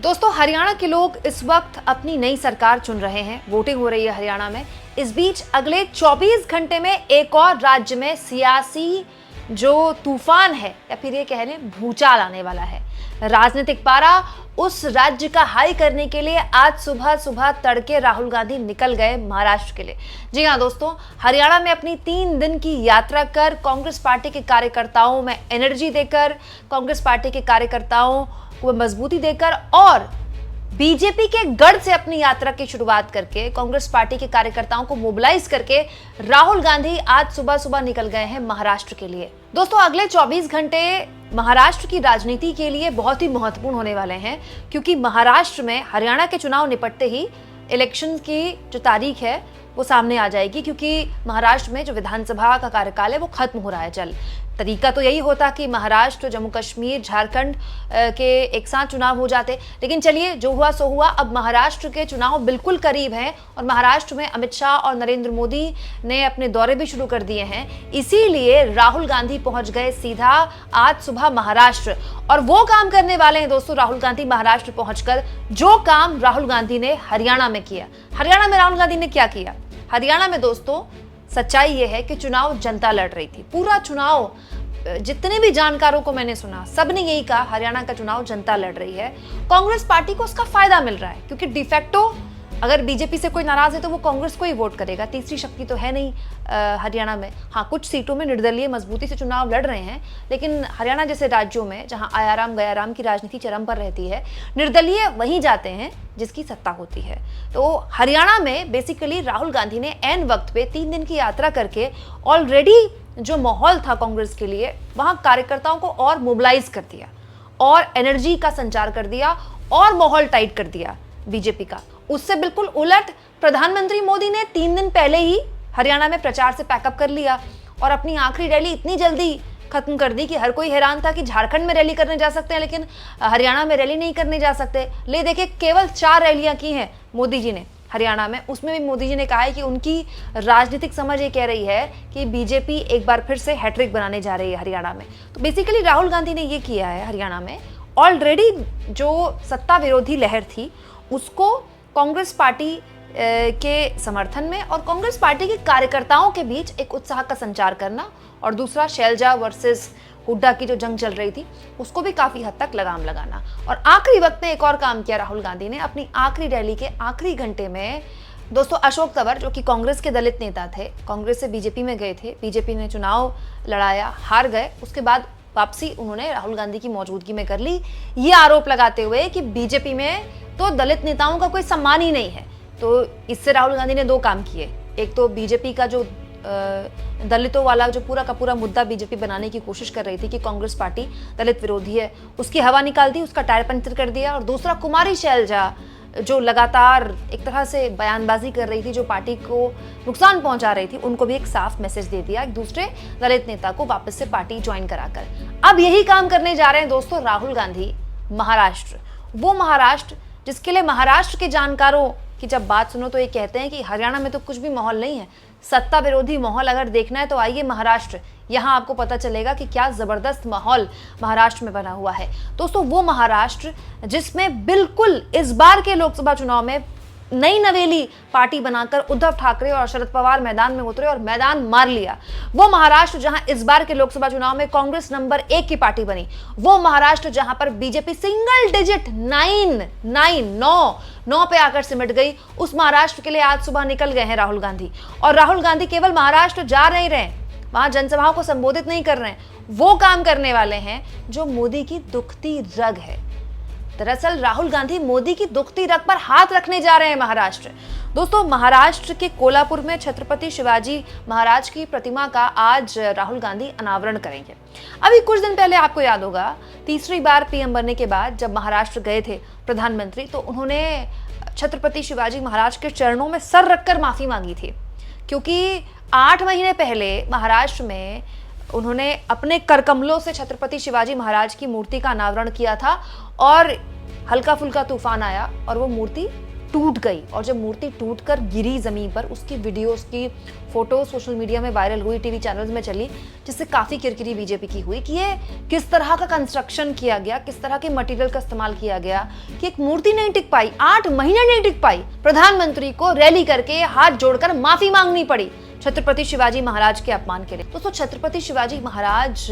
दोस्तों, हरियाणा के लोग इस वक्त अपनी नई सरकार चुन रहे हैं। वोटिंग हो रही है हरियाणा में। इस बीच अगले 24 घंटे में एक और राज्य में सियासी जो तूफान है या फिर ये कह लें भूचाल आने वाला है। राजनीतिक पारा उस राज्य का हाई करने के लिए आज सुबह सुबह तड़के राहुल गांधी निकल गए महाराष्ट्र के लिए। जी हाँ दोस्तों, हरियाणा में अपनी 3 दिन की यात्रा कर कांग्रेस पार्टी के कार्यकर्ताओं में एनर्जी देकर, कांग्रेस पार्टी के कार्यकर्ताओं को मजबूती देकर और बीजेपी के गढ़ से अपनी यात्रा की शुरुआत करके कांग्रेस पार्टी के कार्यकर्ताओं को मोबिलाइज करके राहुल गांधी आज सुबह सुबह निकल गए हैं महाराष्ट्र के लिए। दोस्तों, अगले 24 घंटे महाराष्ट्र की राजनीति के लिए बहुत ही महत्वपूर्ण होने वाले हैं, क्योंकि महाराष्ट्र में हरियाणा के चुनाव निपटते ही इलेक्शन की जो तारीख है वो सामने आ जाएगी, क्योंकि महाराष्ट्र में जो विधानसभा का कार्यकाल है वो खत्म हो रहा है जल्द। तरीका तो यही होता कि महाराष्ट्र, जम्मू कश्मीर, झारखंड के एक साथ चुनाव हो जाते, लेकिन चलिए जो हुआ सो हुआ। अब महाराष्ट्र के चुनाव बिल्कुल करीब हैं और महाराष्ट्र में अमित शाह और नरेंद्र मोदी ने अपने दौरे भी शुरू कर दिए हैं। इसीलिए राहुल गांधी पहुंच गए सीधा आज सुबह महाराष्ट्र, और वो काम करने वाले हैं दोस्तों राहुल गांधी महाराष्ट्र पहुंचकर जो काम राहुल गांधी ने हरियाणा में किया। हरियाणा में राहुल गांधी ने क्या किया? हरियाणा में दोस्तों सच्चाई यह है कि चुनाव जनता लड़ रही थी। पूरा चुनाव, जितने भी जानकारों को मैंने सुना, सब ने यही कहा हरियाणा का चुनाव जनता लड़ रही है। कांग्रेस पार्टी को उसका फायदा मिल रहा है, क्योंकि डिफेक्टो अगर बीजेपी से कोई नाराज है तो वो कांग्रेस को ही वोट करेगा। तीसरी शक्ति तो है नहीं हरियाणा में। हाँ, कुछ सीटों में निर्दलीय मजबूती से चुनाव लड़ रहे हैं, लेकिन हरियाणा जैसे राज्यों में जहां आयाराम गयाराम की राजनीति चरम पर रहती है, निर्दलीय वहीं जाते हैं जिसकी सत्ता होती है। तो हरियाणा में बेसिकली राहुल गांधी ने एन वक्त पे 3 दिन की यात्रा करके ऑलरेडी जो माहौल था कांग्रेस के लिए, वहां कार्यकर्ताओं को और मोबिलाइज कर दिया और एनर्जी का संचार कर दिया और माहौल टाइट कर दिया बीजेपी का। उससे बिल्कुल उलट प्रधानमंत्री मोदी ने 3 दिन पहले ही हरियाणा में प्रचार से पैकअप कर लिया और अपनी आखिरी रैली इतनी जल्दी खत्म कर दी कि हर कोई हैरान था कि झारखंड में रैली करने जा सकते हैं लेकिन हरियाणा में रैली नहीं करने जा सकते। ले देखिए, केवल 4 रैलियां की हैं मोदी जी ने हरियाणा में। उसमें भी मोदी जी ने कहा है कि उनकी राजनीतिक समझ ये कह रही है कि बीजेपी एक बार फिर से हैट्रिक बनाने जा रही है हरियाणा में। तो बेसिकली राहुल गांधी ने ये किया है हरियाणा में। ऑलरेडी जो सत्ता विरोधी लहर थी उसको कांग्रेस पार्टी के समर्थन में और कांग्रेस पार्टी के कार्यकर्ताओं के बीच एक उत्साह का संचार करना, और दूसरा शैलजा वर्सेस हुड्डा की जो जंग चल रही थी उसको भी काफी हद तक लगाम लगाना। और आखिरी वक्त में एक और काम किया राहुल गांधी ने अपनी आखिरी रैली के आखिरी घंटे में। दोस्तों, अशोक तंवर जो कि कांग्रेस के दलित नेता थे, कांग्रेस से बीजेपी में गए थे, बीजेपी ने चुनाव लड़ाया, हार गए, उसके बाद वापसी उन्होंने राहुल गांधी की मौजूदगी में कर ली, ये आरोप लगाते हुए कि बीजेपी में तो दलित नेताओं का कोई सम्मान ही नहीं है। तो इससे राहुल गांधी ने 2 काम किए। एक तो बीजेपी का जो दलितों वाला जो पूरा का पूरा मुद्दा बीजेपी बनाने की कोशिश कर रही थी कि कांग्रेस पार्टी दलित विरोधी है, उसकी हवा निकाल दी, उसका टायर पंचर कर दिया। और दूसरा, कुमारी शैलजा जो लगातार एक तरह से बयानबाजी कर रही थी, जो पार्टी को नुकसान पहुंचा रही थी, उनको भी एक साफ मैसेज दे दिया एक दूसरे दलित नेता को वापस से पार्टी ज्वाइन कराकर। अब यही काम करने जा रहे हैं दोस्तों राहुल गांधी महाराष्ट्र। वो महाराष्ट्र जिसके लिए महाराष्ट्र के जानकारों की जब बात सुनो तो ये कहते हैं कि हरियाणा में तो कुछ भी माहौल नहीं है, सत्ता विरोधी माहौल अगर देखना है तो आइए महाराष्ट्र, यहाँ आपको पता चलेगा कि क्या जबरदस्त माहौल महाराष्ट्र में बना हुआ है। दोस्तों, वो महाराष्ट्र जिसमें बिल्कुल इस बार के लोकसभा चुनाव में नई नवेली पार्टी बनाकर उद्धव ठाकरे और शरद पवार मैदान में उतरे और मैदान मार लिया। वो महाराष्ट्र जहां इस बार के लोकसभा चुनाव में कांग्रेस नंबर 1 की पार्टी बनी। वो महाराष्ट्र जहां पर बीजेपी सिंगल डिजिट 9 पे आकर सिमट गई। उस महाराष्ट्र के लिए आज सुबह निकल गए हैं राहुल गांधी। और राहुल गांधी केवल महाराष्ट्र जा नहीं रहे, वहां जनसभाओं को संबोधित नहीं कर रहे हैं, वो काम करने वाले हैं जो मोदी की दुखती रग है। दरअसल राहुल गांधी मोदी की दुखती रग पर हाथ रखने जा रहे हैं महाराष्ट्र। दोस्तों, महाराष्ट्र के कोल्हापुर में छत्रपति शिवाजी महाराज की प्रतिमा का आज राहुल गांधी अनावरण करेंगे। अभी कुछ दिन पहले आपको याद होगा, तीसरी बार पीएम बनने के बाद जब महाराष्ट्र गए थे प्रधानमंत्री, तो उन्होंने छत्रपति शिवाजी महाराज के चरणों में सर रखकर माफी मांगी थी, क्योंकि 8 महीने पहले महाराष्ट्र में उन्होंने अपने करकमलों से छत्रपति शिवाजी महाराज की मूर्ति का अनावरण किया था और हल्का फुल्का तूफान आया और वो मूर्ति टूट गई, और जब मूर्ति टूटकर गिरी जमीन पर, उसकी वीडियो, उसकी फोटो सोशल मीडिया में वायरल हुई, टीवी चैनल्स में चली, जिससे काफी किरकिरी बीजेपी की हुई कि ये किस तरह का कंस्ट्रक्शन किया गया, किस तरह के मटेरियल का इस्तेमाल किया गया कि एक मूर्ति नहीं टिक पाई, 8 महीने नहीं टिक पाई। प्रधानमंत्री को रैली करके हाथ जोड़कर माफी मांगनी पड़ी छत्रपति शिवाजी महाराज के अपमान के लिए। दोस्तों, छत्रपति शिवाजी महाराज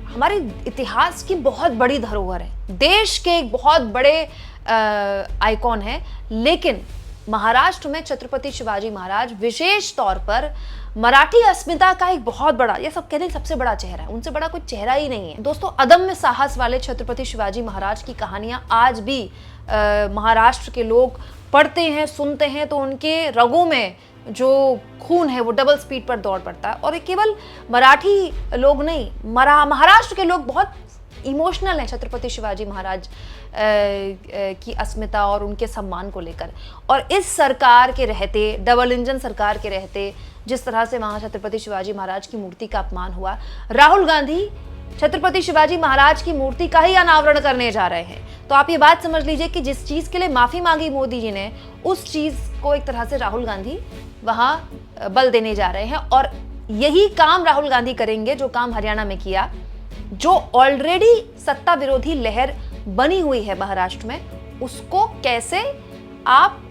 हमारे इतिहास की बहुत बड़ी धरोहर है, देश के एक बहुत बड़े आइकॉन है, लेकिन महाराष्ट्र में छत्रपति शिवाजी महाराज विशेष तौर पर मराठी अस्मिता का एक बहुत बड़ा, ये सब कहते हैं सबसे बड़ा चेहरा है, उनसे बड़ा कोई चेहरा ही नहीं है। दोस्तों, अदम्य साहस वाले छत्रपति शिवाजी महाराज की कहानियां आज भी महाराष्ट्र के लोग पढ़ते हैं, सुनते हैं, तो उनके रगों में जो खून है वो डबल स्पीड पर दौड़ पड़ता है। और केवल मराठी लोग नहीं, महाराष्ट्र के लोग बहुत इमोशनल हैं छत्रपति शिवाजी महाराज की अस्मिता और उनके सम्मान को लेकर। और इस सरकार के रहते, डबल इंजन सरकार के रहते, जिस तरह से वहां छत्रपति शिवाजी महाराज की मूर्ति का अपमान हुआ, राहुल गांधी छत्रपति शिवाजी महाराज की मूर्ति का ही अनावरण करने जा रहे हैं। तो आप ये बात समझ लीजिए कि जिस चीज के लिए माफी मांगी मोदी जी ने, उस चीज को एक तरह से राहुल गांधी वहां बल देने जा रहे हैं। और यही काम राहुल गांधी करेंगे जो काम हरियाणा में किया, जो ऑलरेडी सत्ता विरोधी लहर बनी हुई है महाराष्ट्र में, उसको कैसे आप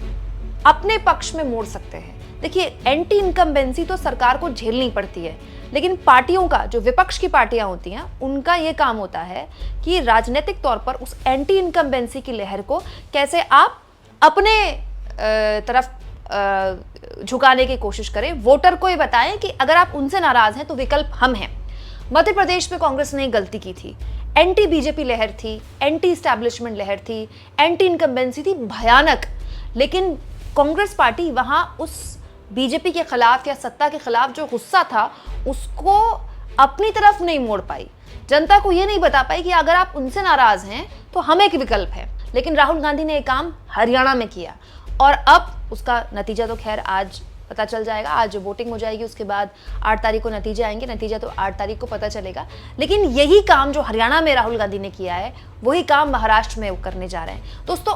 अपने पक्ष में मोड़ सकते हैं। देखिए, एंटी इनकम्बेंसी तो सरकार को झेलनी पड़ती है, लेकिन पार्टियों का, जो विपक्ष की पार्टियां होती हैं, उनका यह काम होता है कि राजनीतिक तौर पर उस एंटी इनकम्बेंसी की लहर को कैसे आप अपने तरफ झुकाने की कोशिश करें। वोटर को ये बताएं कि अगर आप उनसे नाराज हैं तो विकल्प हम हैं। मध्य प्रदेश में कांग्रेस ने गलती की थी, एंटी बीजेपी लहर थी, एंटी एस्टैब्लिशमेंट लहर थी, एंटी इनकम्बेंसी थी भयानक, लेकिन कांग्रेस पार्टी वहां उस बीजेपी के खिलाफ या सत्ता के खिलाफ जो गुस्सा था उसको अपनी तरफ नहीं मोड़ पाई, जनता को ये नहीं बता पाई कि अगर आप उनसे नाराज हैं तो हम एक विकल्प है। लेकिन राहुल गांधी ने ये काम हरियाणा में किया, और अब उसका नतीजा तो खैर आज पता चल जाएगा। आज वोटिंग हो जाएगी, उसके बाद 8 तारीख को नतीजे आएंगे, नतीजा तो 8 तारीख को पता चलेगा। लेकिन यही काम जो हरियाणा में राहुल गांधी ने किया है, वही काम महाराष्ट्र में करने जा रहे हैं। दोस्तों,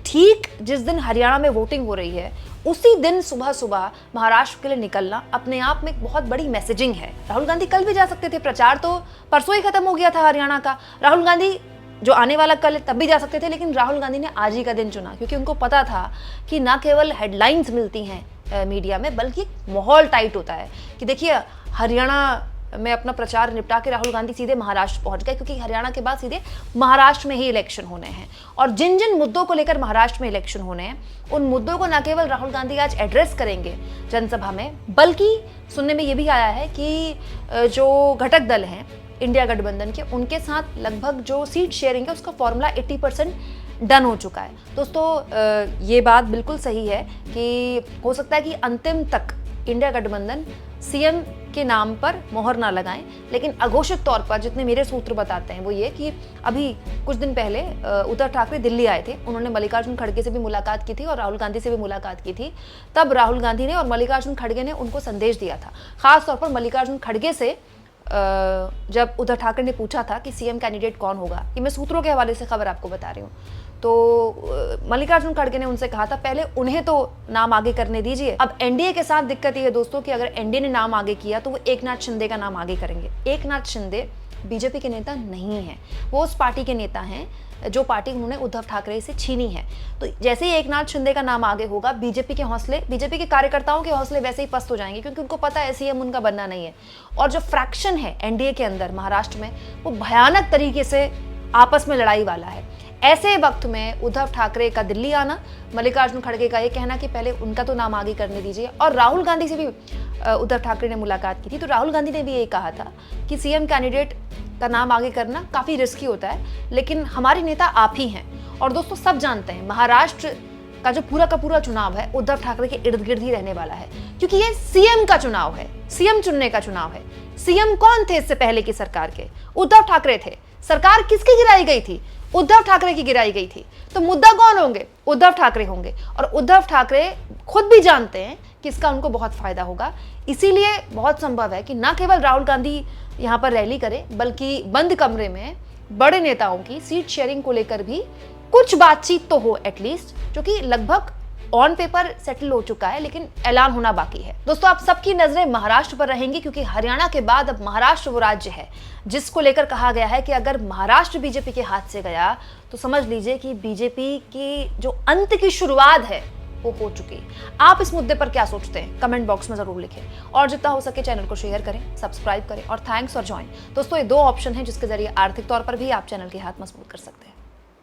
ठीक जिस दिन हरियाणा में वोटिंग हो रही है, उसी दिन सुबह सुबह महाराष्ट्र के लिए निकलना अपने आप में एक बहुत बड़ी मैसेजिंग है। राहुल गांधी कल भी जा सकते थे, प्रचार तो परसों ही खत्म हो गया था हरियाणा का। राहुल गांधी जो आने वाला कल तब भी जा सकते थे, लेकिन राहुल गांधी ने आज ही का दिन चुना, क्योंकि उनको पता था कि ना केवल हेडलाइंस मिलती हैं मीडिया में, बल्कि माहौल टाइट होता है कि देखिए हरियाणा में अपना प्रचार निपटा के राहुल गांधी सीधे महाराष्ट्र पहुंच गए, क्योंकि हरियाणा के बाद सीधे महाराष्ट्र में ही इलेक्शन होने हैं। और जिन जिन मुद्दों को लेकर महाराष्ट्र में इलेक्शन होने हैं, उन मुद्दों को न केवल राहुल गांधी आज एड्रेस करेंगे जनसभा में, बल्कि सुनने में ये भी आया है कि जो घटक दल हैं इंडिया गठबंधन के, उनके साथ लगभग जो सीट शेयरिंग है उसका फॉर्मूला 80% डन हो चुका है। दोस्तों, ये बात बिल्कुल सही है कि हो सकता है कि अंतिम तक इंडिया गठबंधन सीएम के नाम पर मोहर ना लगाएं, लेकिन अघोषित तौर पर जितने मेरे सूत्र बताते हैं वो ये कि अभी कुछ दिन पहले उद्धव ठाकरे दिल्ली आए थे, उन्होंने मल्लिकार्जुन खड़गे से भी मुलाकात की थी और राहुल गांधी से भी मुलाकात की थी। तब राहुल गांधी ने और मल्लिकार्जुन खड़गे ने उनको संदेश दिया था, खासतौर पर मल्लिकार्जुन खड़गे से जब उद्धव ठाकरे ने पूछा था कि सीएम कैंडिडेट कौन होगा, ये मैं सूत्रों के हवाले से खबर आपको बता रही हूँ, तो मल्लिकार्जुन खड़गे ने उनसे कहा था पहले उन्हें तो नाम आगे करने दीजिए। अब एनडीए के साथ दिक्कत ये है दोस्तों कि अगर एनडीए ने नाम आगे किया तो वो एकनाथ शिंदे का नाम आगे करेंगे। एकनाथ शिंदे बीजेपी के नेता नहीं हैं, वो उस पार्टी के नेता हैं जो पार्टी उन्होंने उद्धव ठाकरे से छीनी है। तो जैसे ही एकनाथ शिंदे का नाम आगे होगा, बीजेपी के हौसले, बीजेपी के कार्यकर्ताओं के हौसले वैसे ही पस्त हो जाएंगे, क्योंकि उनको पता है सीएम उनका बनना नहीं है। और जो फ्रैक्शन है एनडीए के अंदर महाराष्ट्र में, वो भयानक तरीके से आपस में लड़ाई वाला है। ऐसे वक्त में उद्धव ठाकरे का दिल्ली आना, मल्लिकार्जुन खड़गे का ये कहना कि पहले उनका तो नाम आगे करने दीजिए, और राहुल गांधी से भी उद्धव ठाकरे ने मुलाकात की थी, तो राहुल गांधी ने भी यही कहा था कि सीएम कैंडिडेट का नाम आगे करना काफ़ी रिस्की होता है, लेकिन हमारे नेता आप ही हैं। और दोस्तों, सब जानते हैं महाराष्ट्र का जो पूरा का पूरा चुनाव है उद्धव ठाकरे के इर्द गिर्द ही रहने वाला है, क्योंकि ये सीएम का चुनाव है, सीएम चुनने का चुनाव है। सीएम कौन थे इससे पहले की सरकार के? उद्धव ठाकरे थे। सरकार किसकी गिराई गई थी? उद्धव ठाकरे की गिराई गई थी। तो मुद्दा कौन होंगे? उद्धव ठाकरे होंगे। और उद्धव ठाकरे खुद भी जानते हैं कि इसका उनको बहुत फायदा होगा। इसीलिए बहुत संभव है कि ना केवल राहुल गांधी यहाँ पर रैली करें, बल्कि बंद कमरे में बड़े नेताओं की सीट शेयरिंग को लेकर भी कुछ बातचीत तो हो एटलीस्ट, जो कि लगभग ऑन पेपर सेटल हो चुका है, लेकिन ऐलान होना बाकी है। दोस्तों, आप सबकी नजरें महाराष्ट्र पर रहेंगी, क्योंकि हरियाणा के बाद अब महाराष्ट्र वो राज्य है जिसको लेकर कहा गया है कि अगर महाराष्ट्र बीजेपी के हाथ से गया तो समझ लीजिए कि बीजेपी की जो अंत की शुरुआत है वो हो चुकी। आप इस मुद्दे पर क्या सोचते हैं, कमेंट बॉक्स में जरूर लिखें, और जितना हो सके चैनल को शेयर करें, सब्सक्राइब करें, और थैंक्स और ज्वाइन। दोस्तों, ये 2 ऑप्शन हैं जिसके जरिए आर्थिक तौर पर भी आप चैनल के हाथ मजबूत कर सकते हैं।